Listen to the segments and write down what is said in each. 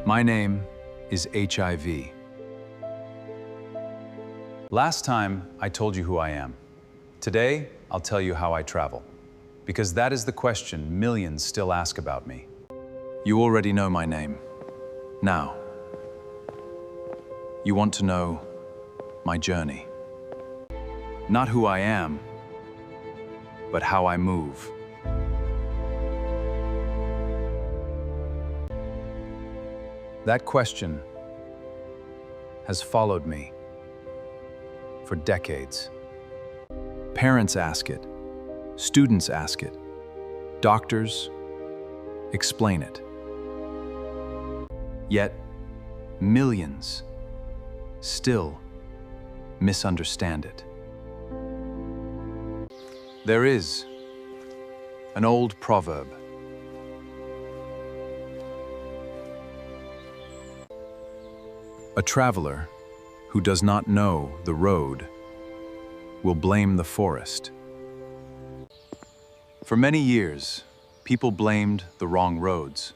My name is HIV. Last time, I told you who I am. Today, I'll tell you how I travel, because that is the question millions still ask about me. You already know my name. Now, you want to know my journey. Not who I am, but how I move. That question has followed me for decades. Parents ask it, students ask it, doctors explain it. Yet, millions still misunderstand it. There is an old proverb. A traveler who does not know the road will blame the forest. For many years, people blamed the wrong roads.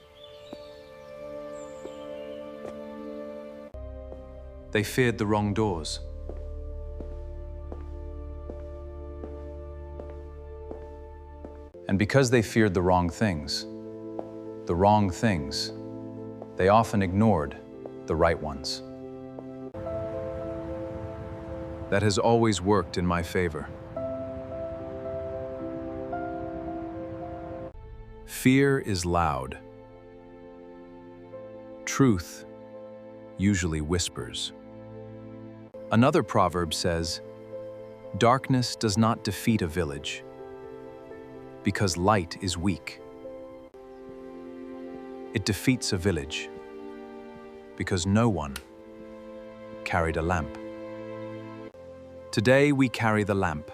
They feared the wrong doors. And because they feared the wrong things, they often ignored the right ones. That has always worked in my favor. Fear is loud. Truth usually whispers. Another proverb says, "Darkness does not defeat a village, because light is weak. It defeats a village, because no one carried a lamp." Today we carry the lamp.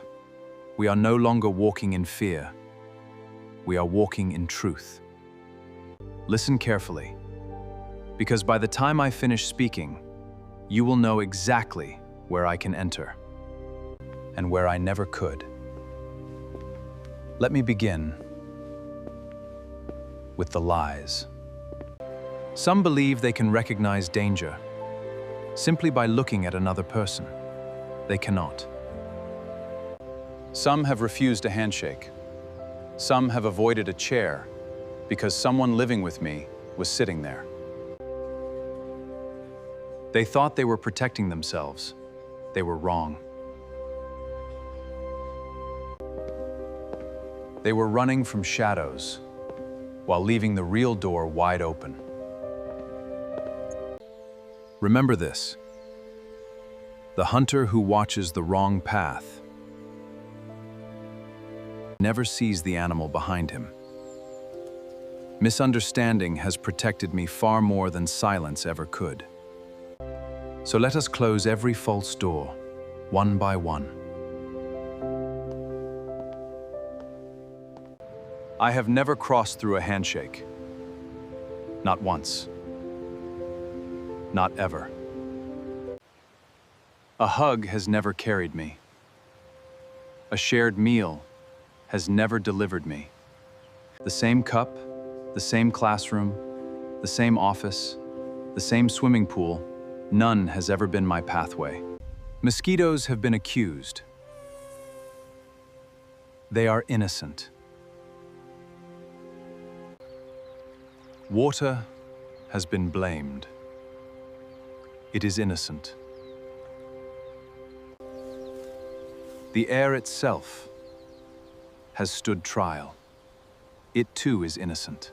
We are no longer walking in fear. We are walking in truth. Listen carefully, because by the time I finish speaking, you will know exactly where I can enter and where I never could. Let me begin with the lies. Some believe they can recognize danger simply by looking at another person. They cannot. Some have refused a handshake. Some have avoided a chair because someone living with me was sitting there. They thought they were protecting themselves. They were wrong. They were running from shadows while leaving the real door wide open. Remember this. The hunter who watches the wrong path never sees the animal behind him. Misunderstanding has protected me far more than silence ever could. So let us close every false door, one by one. I have never crossed through a handshake. Not once. Not ever. A hug has never carried me. A shared meal has never delivered me. The same cup, the same classroom, the same office, the same swimming pool, none has ever been my pathway. Mosquitoes have been accused. They are innocent. Water has been blamed. It is innocent. The air itself has stood trial. It too is innocent.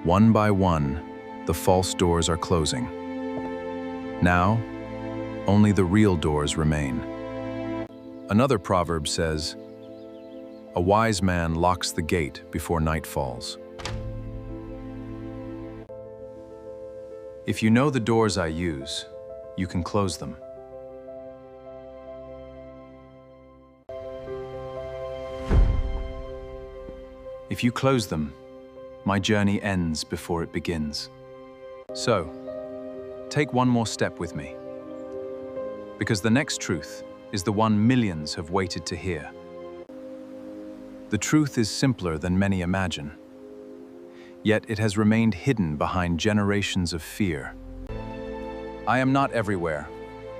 One by one, the false doors are closing. Now, only the real doors remain. Another proverb says, "A wise man locks the gate before night falls." If you know the doors I use, you can close them. If you close them, my journey ends before it begins. So, take one more step with me, because the next truth is the one millions have waited to hear. The truth is simpler than many imagine. yet it has remained hidden behind generations of fear. I am not everywhere.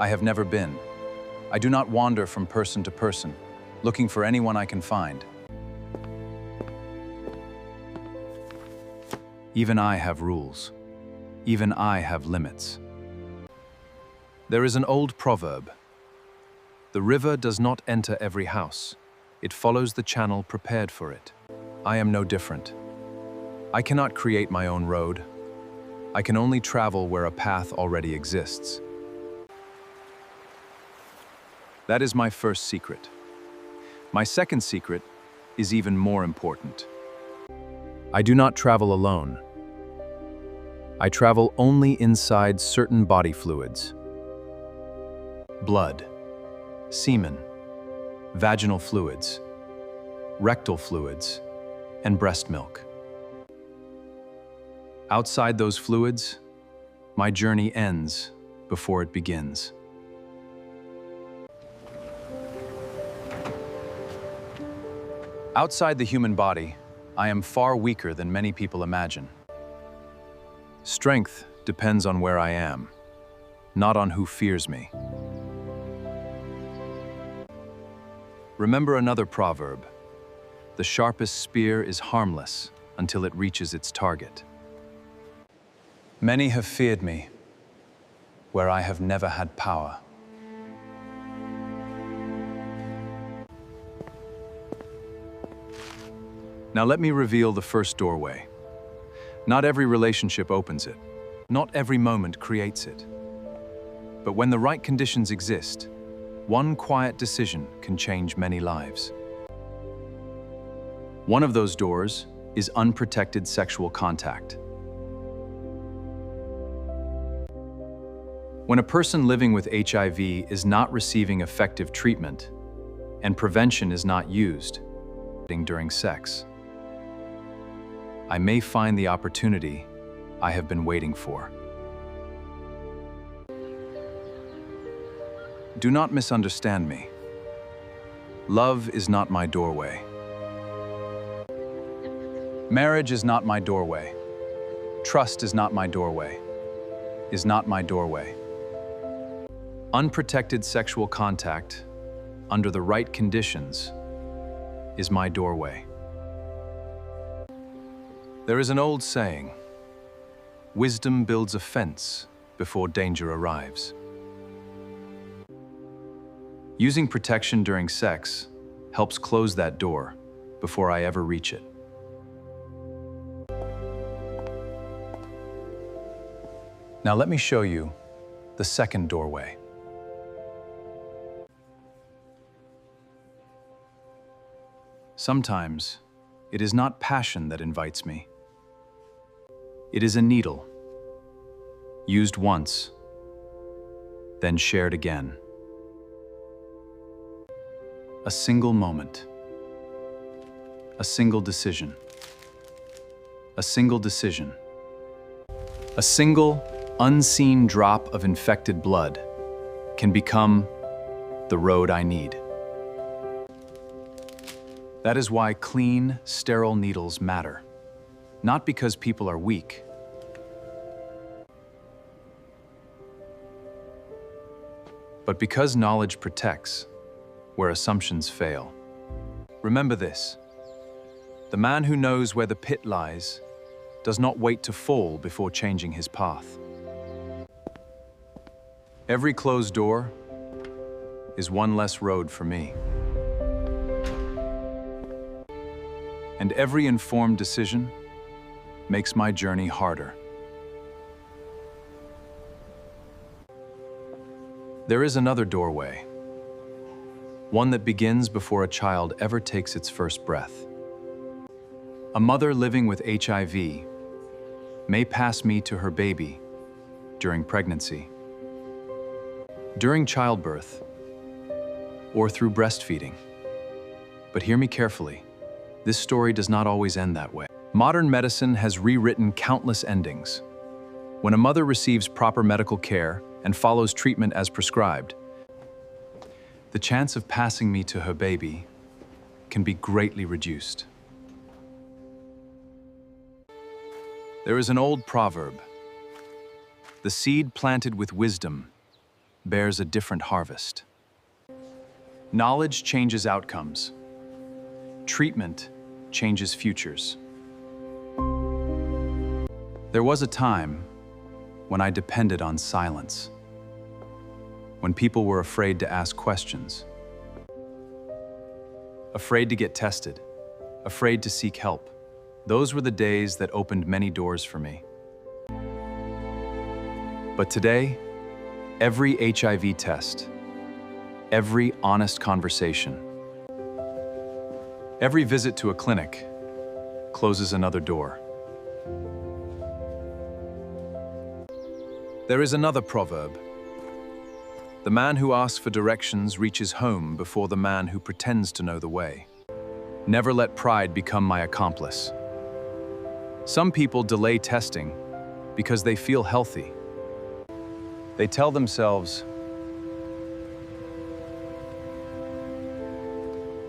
I have never been. I do not wander from person to person, looking for anyone I can find. Even I have rules. Even I have limits. There is an old proverb. The river does not enter every house. It follows the channel prepared for it. I am no different. I cannot create my own road. I can only travel where a path already exists. That is my first secret. My second secret is even more important. I do not travel alone. I travel only inside certain body fluids. Blood, semen, vaginal fluids, rectal fluids, and breast milk. Outside those fluids, my journey ends before it begins. Outside the human body, I am far weaker than many people imagine. Strength depends on where I am, not on who fears me. Remember another proverb: the sharpest spear is harmless until it reaches its target. Many have feared me, where I have never had power. Now let me reveal the first doorway. Not every relationship opens it. Not every moment creates it. But when the right conditions exist, one quiet decision can change many lives. One of those doors is unprotected sexual contact. When a person living with HIV is not receiving effective treatment and prevention is not used during sex, I may find the opportunity I have been waiting for. Do not misunderstand me. Love is not my doorway. Marriage is not my doorway. Trust is not my doorway. Is not my doorway. Unprotected sexual contact, under the right conditions, is my doorway. There is an old saying, wisdom builds a fence before danger arrives. Using protection during sex helps close that door before I ever reach it. Now let me show you the second doorway. Sometimes it is not passion that invites me. It is a needle, used once, then shared again. A single moment, a single decision, a single decision, a single unseen drop of infected blood can become the road I need. That is why clean, sterile needles matter. Not because people are weak, but because knowledge protects where assumptions fail. Remember this: the man who knows where the pit lies does not wait to fall before changing his path. Every closed door is one less road for me. And every informed decision makes my journey harder. There is another doorway, one that begins before a child ever takes its first breath. A mother living with HIV may pass me to her baby during pregnancy, during childbirth, or through breastfeeding. But hear me carefully, this story does not always end that way. Modern medicine has rewritten countless endings. When a mother receives proper medical care and follows treatment as prescribed, the chance of passing me to her baby can be greatly reduced. There is an old proverb: the seed planted with wisdom bears a different harvest. Knowledge changes outcomes. Treatment changes futures. There was a time when I depended on silence, when people were afraid to ask questions, afraid to get tested, afraid to seek help. Those were the days that opened many doors for me. But today, every HIV test, every honest conversation, every visit to a clinic closes another door. There is another proverb: the man who asks for directions reaches home before the man who pretends to know the way. Never let pride become my accomplice. Some people delay testing because they feel healthy. They tell themselves,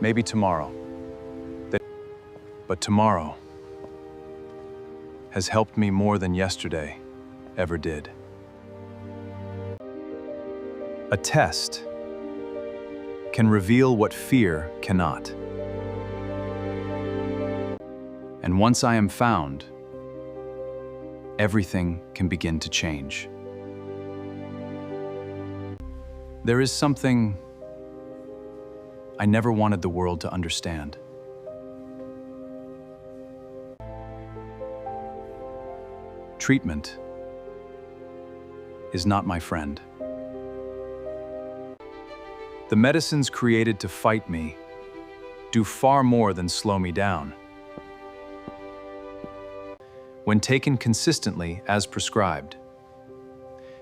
maybe tomorrow. But tomorrow has helped me more than yesterday ever did. A test can reveal what fear cannot. And once I am found, everything can begin to change. There is something I never wanted the world to understand. Treatment is not my friend. The medicines created to fight me do far more than slow me down. When taken consistently as prescribed,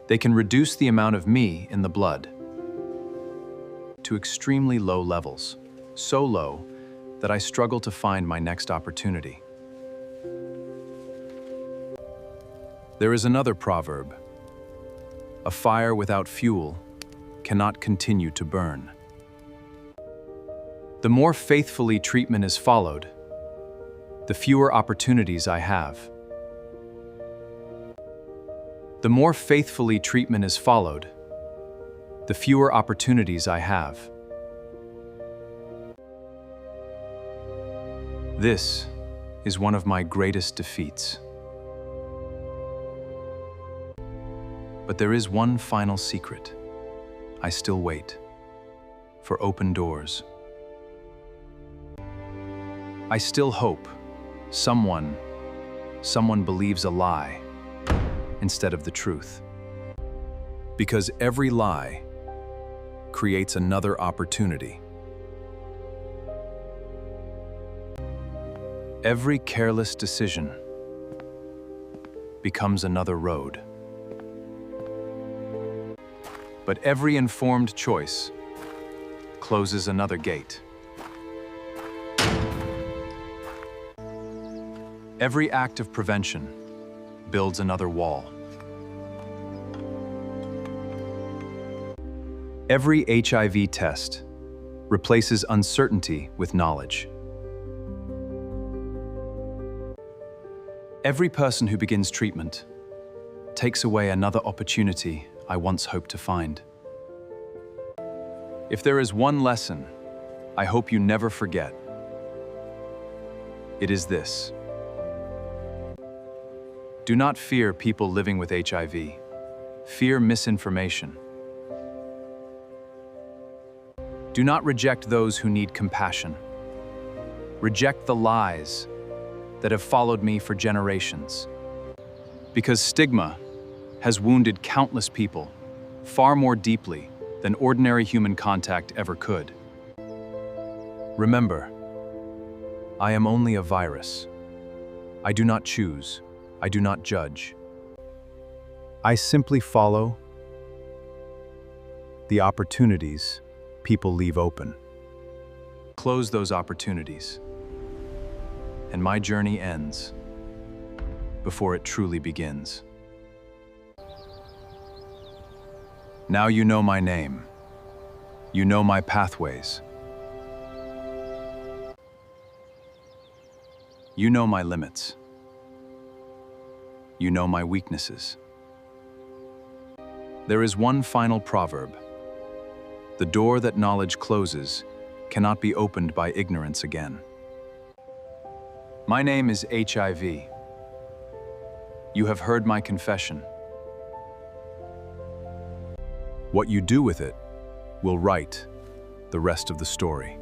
they can reduce the amount of me in the blood to extremely low levels, so low that I struggle to find my next opportunity. There is another proverb: a fire without fuel cannot continue to burn. The more faithfully treatment is followed, the fewer opportunities I have. The more faithfully treatment is followed, the fewer opportunities I have. This is one of my greatest defeats. But there is one final secret. I still wait for open doors. I still hope someone believes a lie instead of the truth. Because every lie creates another opportunity. Every careless decision becomes another road. But every informed choice closes another gate. Every act of prevention builds another wall. Every HIV test replaces uncertainty with knowledge. Every person who begins treatment takes away another opportunity I once hoped to find. If there is one lesson I hope you never forget, it is this: do not fear people living with HIV. Fear misinformation. Do not reject those who need compassion. Reject the lies that have followed me for generations. Because stigma has wounded countless people far more deeply than ordinary human contact ever could. Remember, I am only a virus. I do not choose. I do not judge. I simply follow the opportunities people leave open. Close those opportunities, and my journey ends before it truly begins. Now you know my name. You know my pathways. You know my limits. You know my weaknesses. There is one final proverb. The door that knowledge closes cannot be opened by ignorance again. My name is HIV. You have heard my confession. What you do with it will write the rest of the story.